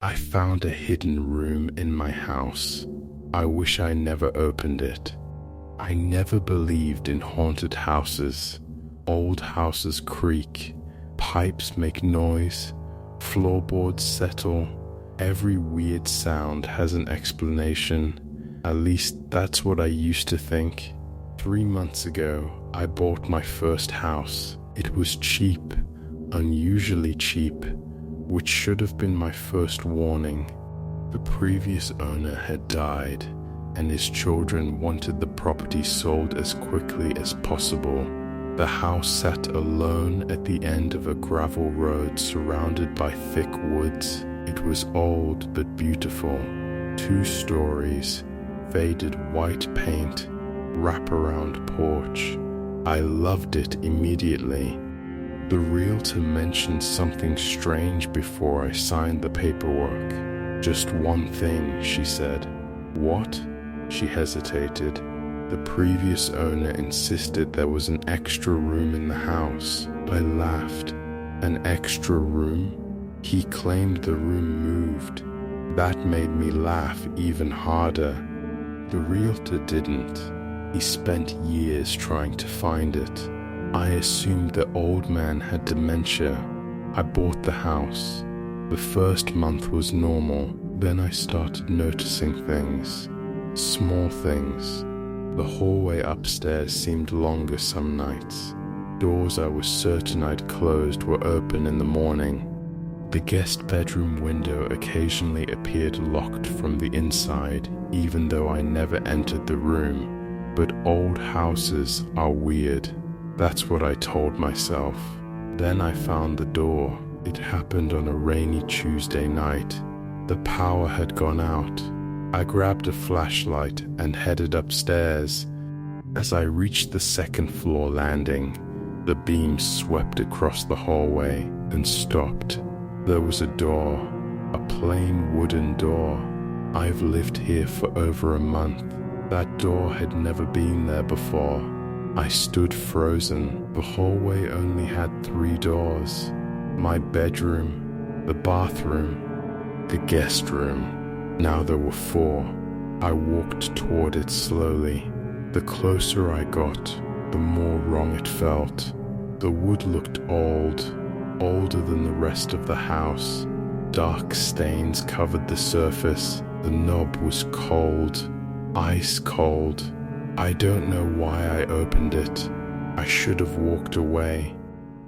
I found a hidden room in my house. I wish I never opened it. I never believed in haunted houses. Old houses creak, pipes make noise, floorboards settle. Every weird sound has an explanation. At least that's what I used to think. 3 months ago, I bought my first house. It was cheap, unusually cheap, which should have been my first warning. The previous owner had died, and his children wanted the property sold as quickly as possible. The house sat alone at the end of a gravel road surrounded by thick woods. It was old but beautiful. 2 stories, faded white paint, wraparound porch. I loved it immediately. The realtor mentioned something strange before I signed the paperwork. Just one thing, she said. What? She hesitated. The previous owner insisted there was an extra room in the house. I laughed. An extra room? He claimed the room moved. That made me laugh even harder. The realtor didn't. He spent years trying to find it. I assumed the old man had dementia. I bought the house. The first month was normal. Then I started noticing things. Small things. The hallway upstairs seemed longer some nights. Doors I was certain I'd closed were open in the morning. The guest bedroom window occasionally appeared locked from the inside, even though I never entered the room. But old houses are weird. That's what I told myself. Then I found the door. It happened on a rainy Tuesday night. The power had gone out. I grabbed a flashlight and headed upstairs. As I reached the second floor landing, the beam swept across the hallway and stopped. There was a door, a plain wooden door. I've lived here for over a month. That door had never been there before. I stood frozen. The hallway only had 3 doors. My bedroom, the bathroom, the guest room. Now there were 4. I walked toward it slowly. The closer I got, the more wrong it felt. The wood looked old, older than the rest of the house. Dark stains covered the surface. The knob was cold, ice cold. I don't know why I opened it. I should have walked away.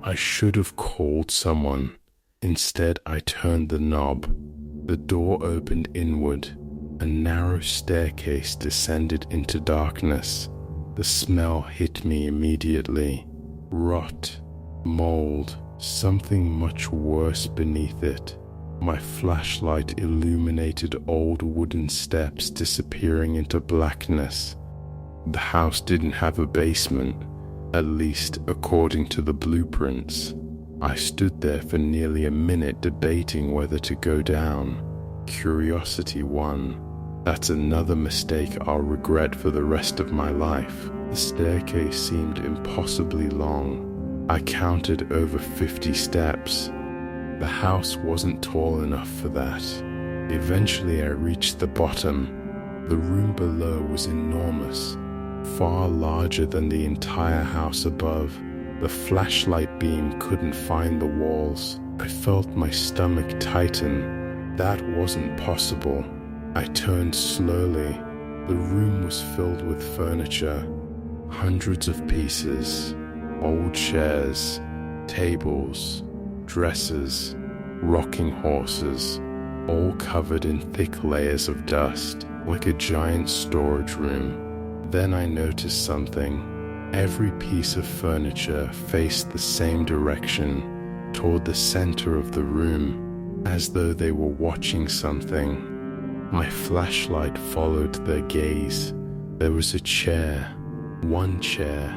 I should have called someone. Instead, I turned the knob. The door opened inward. A narrow staircase descended into darkness. The smell hit me immediately. Rot, mold, something much worse beneath it. My flashlight illuminated old wooden steps disappearing into blackness. The house didn't have a basement, at least according to the blueprints. I stood there for nearly a minute debating whether to go down. Curiosity won. That's another mistake I'll regret for the rest of my life. The staircase seemed impossibly long. I counted over 50 steps. The house wasn't tall enough for that. Eventually I reached the bottom. The room below was enormous, far larger than the entire house above. The flashlight beam couldn't find the walls. I felt my stomach tighten. That wasn't possible. I turned slowly. The room was filled with furniture. Hundreds of pieces. Old chairs, tables, dressers, rocking horses, all covered in thick layers of dust, like a giant storage room. Then I noticed something. Every piece of furniture faced the same direction, toward the center of the room, as though they were watching something. My flashlight followed their gaze. There was a chair, one chair,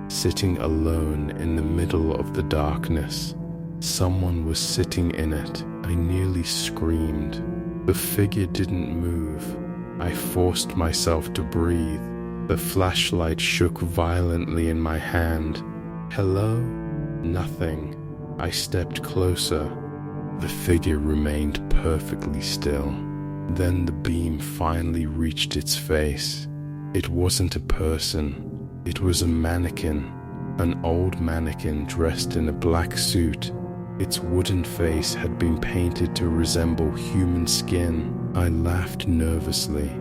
sitting alone in the middle of the darkness. Someone was sitting in it. I nearly screamed. The figure didn't move. I forced myself to breathe. The flashlight shook violently in my hand. Hello? Nothing. I stepped closer. The figure remained perfectly still. Then the beam finally reached its face. It wasn't a person. It was a mannequin. An old mannequin dressed in a black suit. Its wooden face had been painted to resemble human skin. I laughed nervously.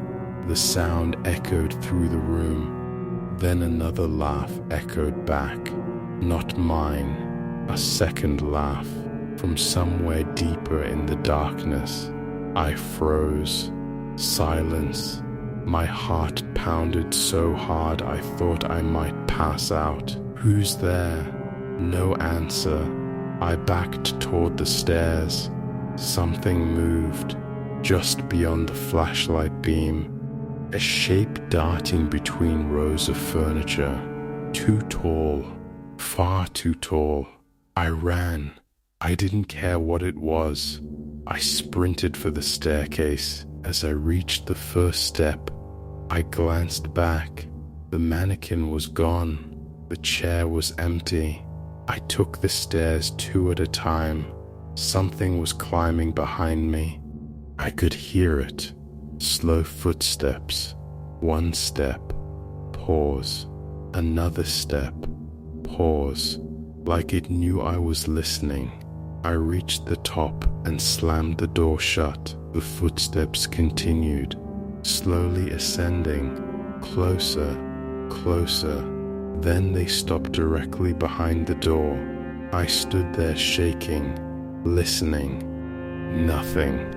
The sound echoed through the room. Then another laugh echoed back. Not mine. A second laugh from somewhere deeper in the darkness. I froze. Silence. My heart pounded so hard I thought I might pass out. Who's there? No answer. I backed toward the stairs. Something moved, just beyond the flashlight beam. A shape darting between rows of furniture. Too tall. Far too tall. I ran. I didn't care what it was. I sprinted for the staircase. As I reached the first step, I glanced back. The mannequin was gone. The chair was empty. I took the stairs 2 at a time. Something was climbing behind me. I could hear it. Slow footsteps. One step. Pause. Another step. Pause. Like it knew I was listening. I reached the top and slammed the door shut. The footsteps continued, slowly ascending, closer, closer. Then they stopped directly behind the door. I stood there shaking, listening. Nothing.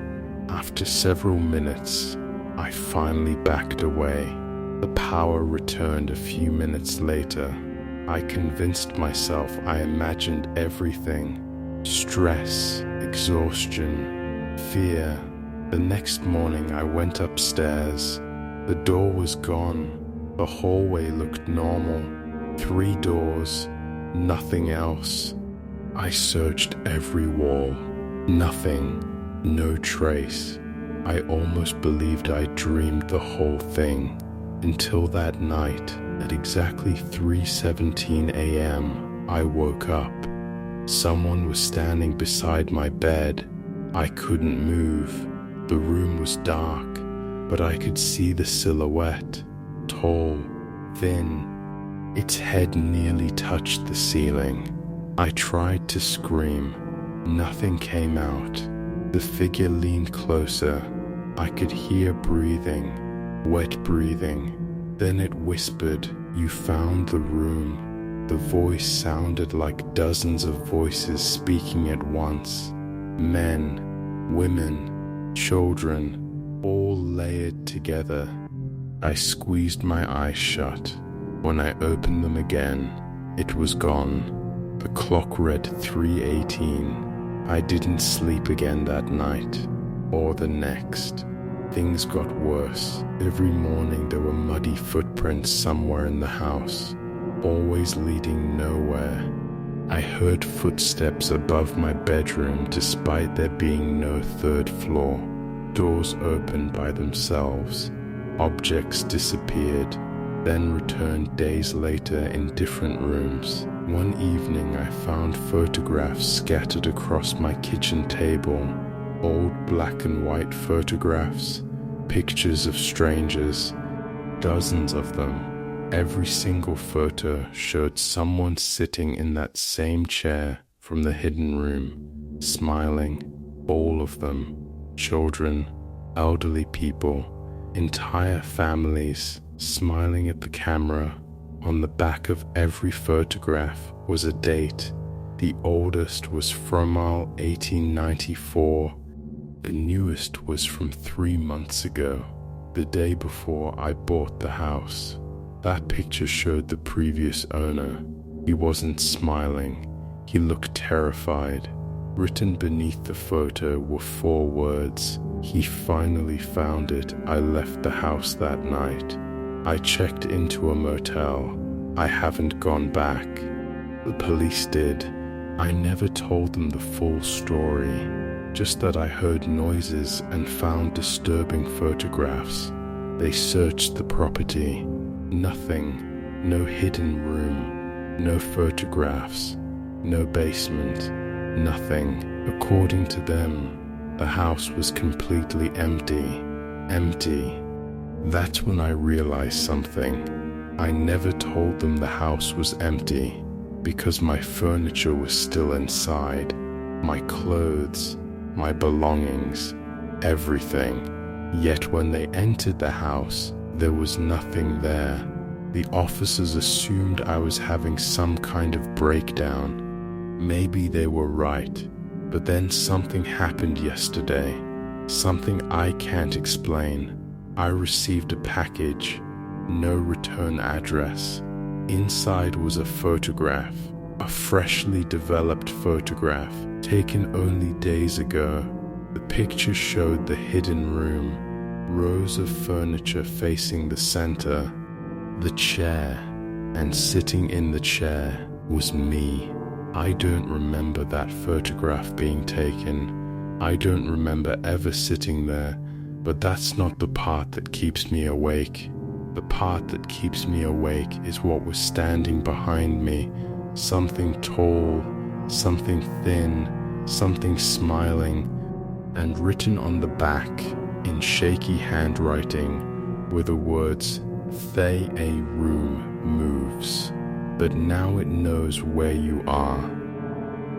After several minutes, I finally backed away. The power returned a few minutes later. I convinced myself I imagined everything. Stress, exhaustion, fear. The next morning I went upstairs. The door was gone. The hallway looked normal. 3 doors, nothing else. I searched every wall. Nothing, no trace. I almost believed I dreamed the whole thing. Until that night, at exactly 3:17 a.m., I woke up. Someone was standing beside my bed. I couldn't move. The room was dark, but I could see the silhouette. Tall, thin. Its head nearly touched the ceiling. I tried to scream. Nothing came out. The figure leaned closer. I could hear breathing, wet breathing. Then it whispered, "You found the room." The voice sounded like dozens of voices speaking at once. Men, women, children, all layered together. I squeezed my eyes shut. When I opened them again, it was gone. The clock read 3:18. I didn't sleep again that night, or the next. Things got worse. Every morning there were muddy footprints somewhere in the house, always leading nowhere. I heard footsteps above my bedroom despite there being no 3rd floor. Doors opened by themselves. Objects disappeared, then returned days later in different rooms. One evening I found photographs scattered across my kitchen table. Old black and white photographs, pictures of strangers, dozens of them. Every single photo showed someone sitting in that same chair from the hidden room, smiling. All of them, children, elderly people, entire families, smiling at the camera. On the back of every photograph was a date. The oldest was from 1894. The newest was from 3 months ago, the day before I bought the house. That picture showed the previous owner. He wasn't smiling. He looked terrified. Written beneath the photo were 4 words. He finally found it. I left the house that night. I checked into a motel. I haven't gone back. The police did. I never told them the full story, just that I heard noises and found disturbing photographs. They searched the property. Nothing. No hidden room. No photographs. No basement. Nothing. According to them, the house was completely empty. Empty. That's when I realized something. I never told them the house was empty because my furniture was still inside. My clothes, my belongings, everything. Yet when they entered the house, there was nothing there. The officers assumed I was having some kind of breakdown. Maybe they were right, but then something happened yesterday. Something I can't explain. I received a package, no return address. Inside was a photograph, a freshly developed photograph, taken only days ago. The picture showed the hidden room, rows of furniture facing the center, the chair, and sitting in the chair was me. I don't remember that photograph being taken. I don't remember ever sitting there, but that's not the part that keeps me awake. The part that keeps me awake is what was standing behind me. Something tall, something thin, something smiling, and written on the back in shaky handwriting were the words, "Thay a room moves, but now it knows where you are."